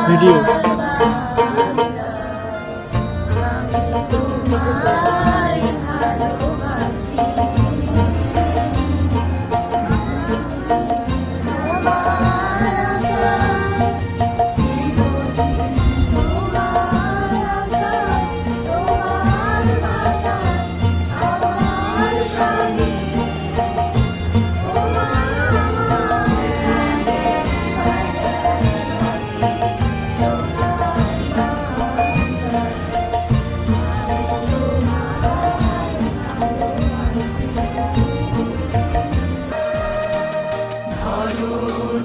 Video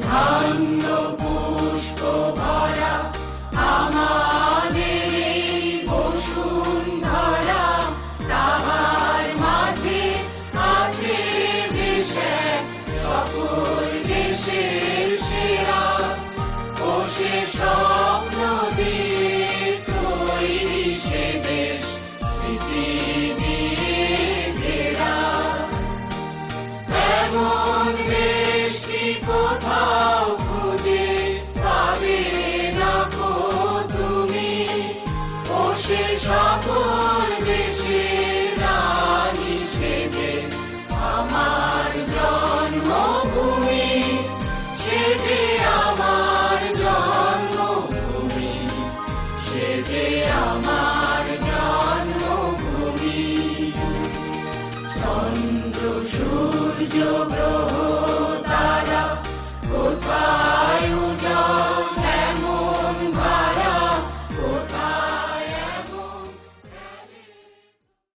ধন্য পুষ্প ভরা আমাদের এই বসুন্ধরা, তাহার মাঝে আছে দেশ এক, সকল দেশের সেরা। ও সে স্বপ্ন দিয়ে তৈরি সে দেশ, স্মৃতি দিয়ে ঘেরা। এমন দেশটি কোথাও খুঁজে পাবে না কো তুমি। ও সে সকল দেশের রানী সেজে আমার জন্মভূমি, সেজে আমার জন্মভূমি, সেজে আমার জন্মভূমি। চন্দ্র সূর্য গ্রহ